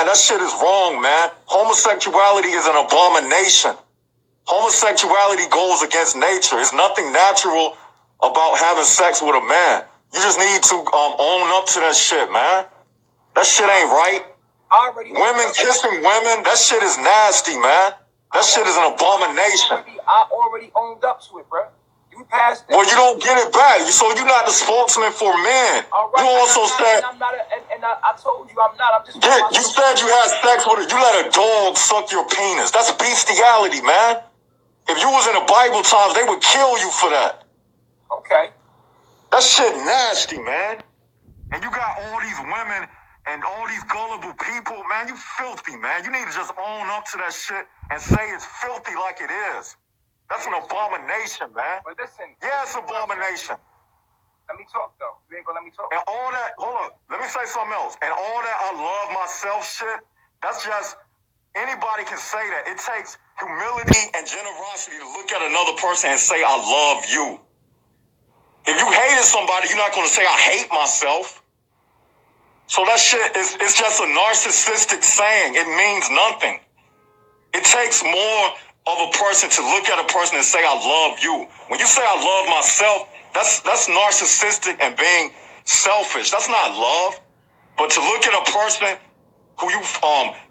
That shit is wrong, man. Homosexuality is an abomination. Homosexuality goes against nature. There's nothing natural about having sex with a man. You just need to own up to that shit, man. That shit ain't right. Women kissing women, that shit is nasty, man. That shit is an abomination. I already owned up to it, bro. You passed that. Well, you don't get it back. So you're not the spokesman for men. All right, you also said... I told you I'm not. I'm just... You said you had sex with it. You let a dog suck your penis. That's bestiality, man. If you was in the Bible times, they would kill you for that. Okay. That shit nasty, man. And you got all these women and all these gullible people, man. You filthy, man. You need to just own up to that shit and say it's filthy like it is. That's an abomination, man. But listen. Yeah, it's an abomination. Let me talk, though. You ain't gonna let me talk. And all that, hold on. Let me say something else. And all that I love myself shit, that's just, anybody can say that. It takes humility and generosity to look at another person and say, I love you. If you hated somebody, you're not going to say, I hate myself. So that shit it's just a narcissistic saying. It means nothing. It takes more of a person to look at a person and say, I love you. When you say, I love myself, that's narcissistic and being selfish. That's not love. But to look at a person who you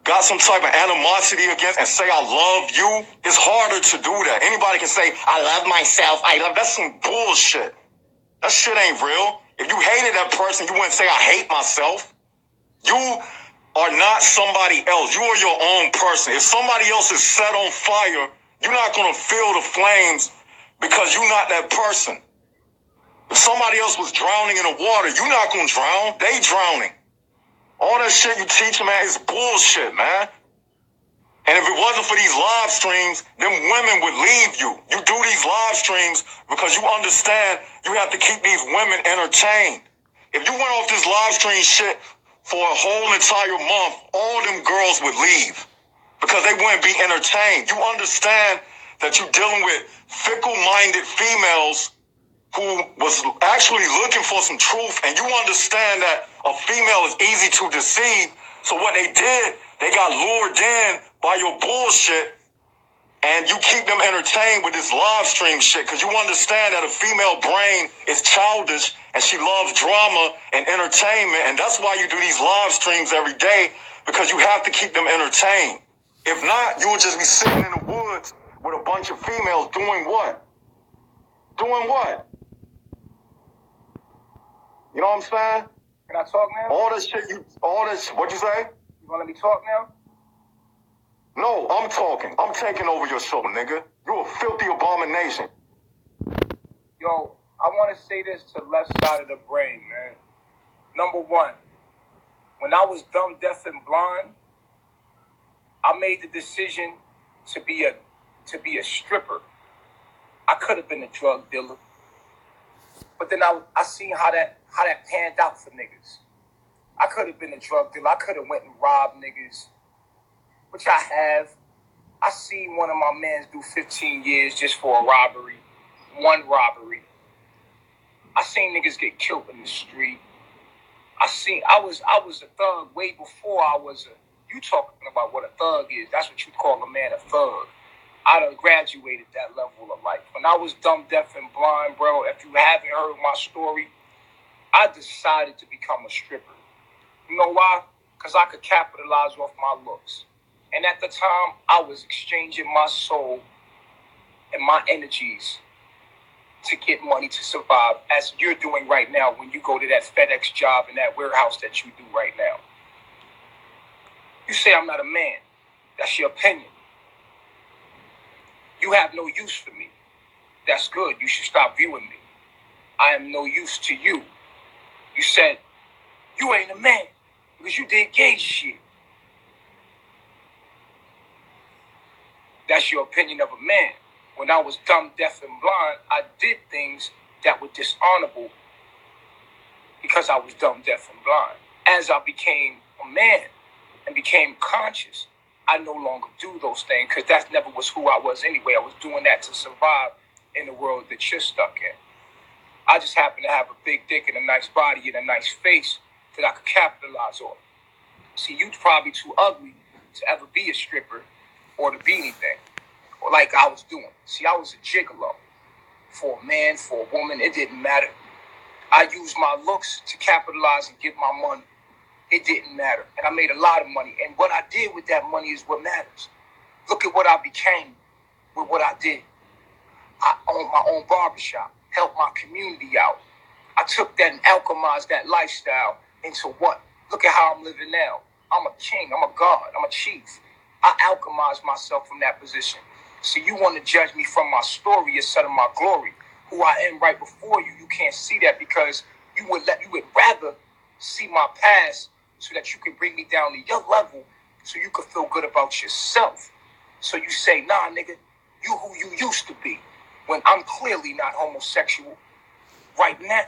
got some type of animosity against and say, I love you, it's harder to do that. Anybody can say, I love myself. That's some bullshit. That shit ain't real. If you hated that person, you wouldn't say, I hate myself. You are not somebody else. You are your own person. If somebody else is set on fire, you're not going to feel the flames because you're not that person. If somebody else was drowning in the water, you're not going to drown. They drowning. All that shit you teach, man, is bullshit, man. And if it wasn't for these live streams, them women would leave you. You do these live streams because you understand you have to keep these women entertained. If you went off this live stream shit for a whole entire month, all them girls would leave because they wouldn't be entertained. You understand that you're dealing with fickle-minded females who was actually looking for some truth, and you understand that a female is easy to deceive. So what they did, they got lured in by your bullshit, and you keep them entertained with this live stream shit because you understand that a female brain is childish and she loves drama and entertainment, and that's why you do these live streams every day, because you have to keep them entertained. If not, you will just be sitting in the woods with a bunch of females doing what? Doing what? You know what I'm saying? Can I talk now? What'd you say? You gonna let me talk now? No, I'm talking. I'm taking over your show, nigga. You're a filthy abomination. Yo, I want to say this to left side of the brain, man. Number one, when I was dumb, deaf, and blind, I made the decision to be a stripper. I could have been a drug dealer, but then I seen how that panned out for niggas. I could have been a drug dealer. I could have went and robbed niggas, which I have. I seen one of my mans do 15 years just for a robbery, one robbery. I seen niggas get killed in the street. I was a thug way before I was you talking about what a thug is. That's what you call a man a thug. I done graduated that level of life. When I was dumb, deaf, and blind, bro, if you haven't heard my story, I decided to become a stripper. You know why? Because I could capitalize off my looks. And at the time, I was exchanging my soul and my energies to get money to survive, as you're doing right now when you go to that FedEx job in that warehouse that you do right now. You say I'm not a man. That's your opinion. You have no use for me. That's good. You should stop viewing me. I am no use to you. You said, you ain't a man because you did gay shit. That's your opinion of a man. When I was dumb, deaf, and blind, I did things that were dishonorable because I was dumb, deaf, and blind. As I became a man and became conscious, I no longer do those things because that never was who I was anyway. I was doing that to survive in the world that you're stuck in. I just happen to have a big dick and a nice body and a nice face that I could capitalize on. See, you probably too ugly to ever be a stripper or to be anything, or like I was doing. See, I was a gigolo. For a man, for a woman, it didn't matter. I used my looks to capitalize and get my money. It didn't matter. And I made a lot of money. And what I did with that money is what matters. Look at what I became with what I did. I owned my own barbershop, helped my community out. I took that and alchemized that lifestyle into what? Look at how I'm living now. I'm a king, I'm a god, I'm a chief. I alchemized myself from that position. So you want to judge me from my story instead of my glory. Who I am right before you, you can't see that because you would rather see my past so that you can bring me down to your level so you can feel good about yourself. So you say, nah, nigga, you who you used to be, when I'm clearly not homosexual right now.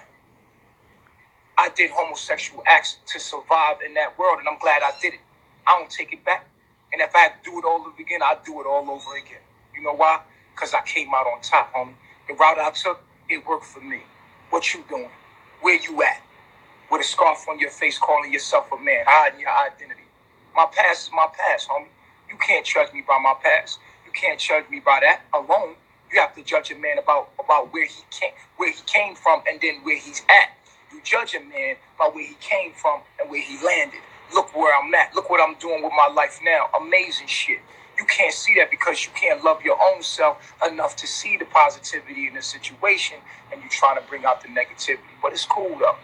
I did homosexual acts to survive in that world, and I'm glad I did it. I don't take it back. And if I had to do it all over again, I'd do it all over again. You know why? Because I came out on top, homie. The route I took, it worked for me. What you doing? Where you at? With a scarf on your face calling yourself a man, hiding your identity. My past is my past, homie. You can't judge me by my past. You can't judge me by that alone. You have to judge a man about where he came from and then where he's at. You judge a man by where he came from and where he landed. Look where I'm at. Look what I'm doing with my life now. Amazing shit. You can't see that because you can't love your own self enough to see the positivity in the situation, and you're trying to bring out the negativity. But it's cool though.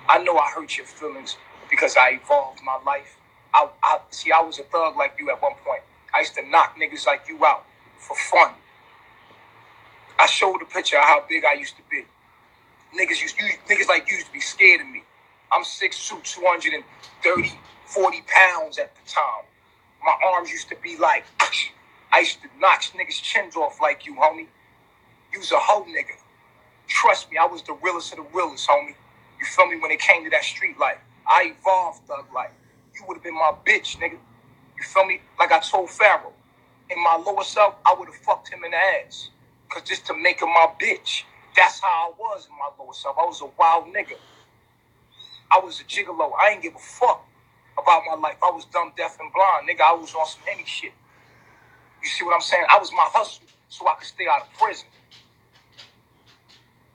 I know I hurt your feelings because I evolved my life. I was a thug like you at one point. I used to knock niggas like you out for fun. I showed a picture of how big I used to be. Niggas like you used to be scared of me. I'm 6'2", 230, 40 pounds at the time. My arms used to be like, I used to knock niggas' chins off like you, homie. You's a hoe nigga. Trust me, I was the realest of the realest, homie. You feel me? When it came to that street life, I evolved thug life. You would have been my bitch, nigga. You feel me? Like I told Pharaoh, in my lower self, I would have fucked him in the ass. Because just to make him my bitch. That's how I was in my lower self. I was a wild nigga. I was a gigolo. I ain't give a fuck about my life. I was dumb, deaf, and blind. Nigga, I was on some any shit. You see what I'm saying? I was my hustle so I could stay out of prison.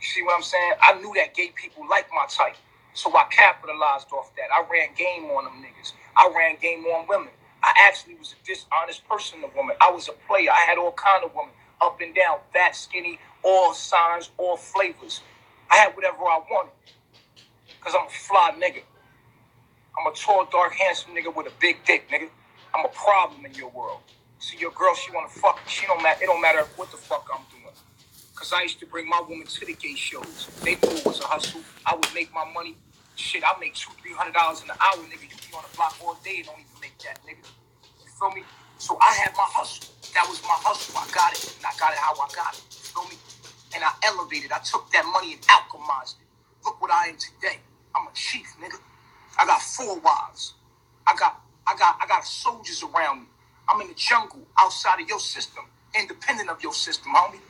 You see what I'm saying? I knew that gay people liked my type. So I capitalized off that. I ran game on them niggas. I ran game on women. I actually was a dishonest person to women. I was a player. I had all kind of women. Up and down, fat, skinny, all signs, all flavors. I had whatever I wanted. Because I'm a fly nigga. I'm a tall, dark, handsome nigga with a big dick, nigga. I'm a problem in your world. See, your girl, she want to fuck. It don't matter what the fuck I'm doing. Because I used to bring my woman to the gay shows. They knew it was a hustle. I would make my money. Shit, I make $200-300 an hour, nigga. You be on the block all day and don't even make that, nigga. You feel me? So I had my hustle. That was my hustle. I got it. And I got it how I got it. You feel me? And I elevated. I took that money and alchemized it. Look what I am today. I'm a chief, nigga. I got 4 wives. I got soldiers around me. I'm in the jungle, outside of your system, independent of your system, homie.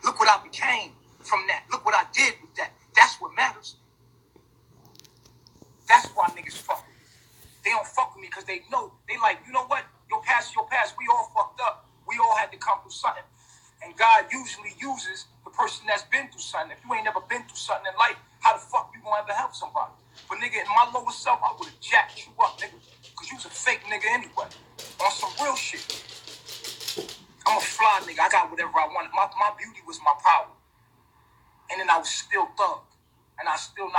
Look what I became from that. Look what I did with that. That's what matters. That's why niggas fuck with me. They don't fuck with me because they know. They like, you know what? Your past is your past. We all fucked up. We all had to come through something. And God usually uses the person that's been through something. If you ain't never been through something in life, how the fuck you gonna ever help somebody? But nigga, in my lower self, I would have jacked you up, nigga. Because you was a fake nigga anyway. On some real shit. I'm a fly nigga. I got whatever I wanted. My beauty was my power. And then I was still thug. And I still not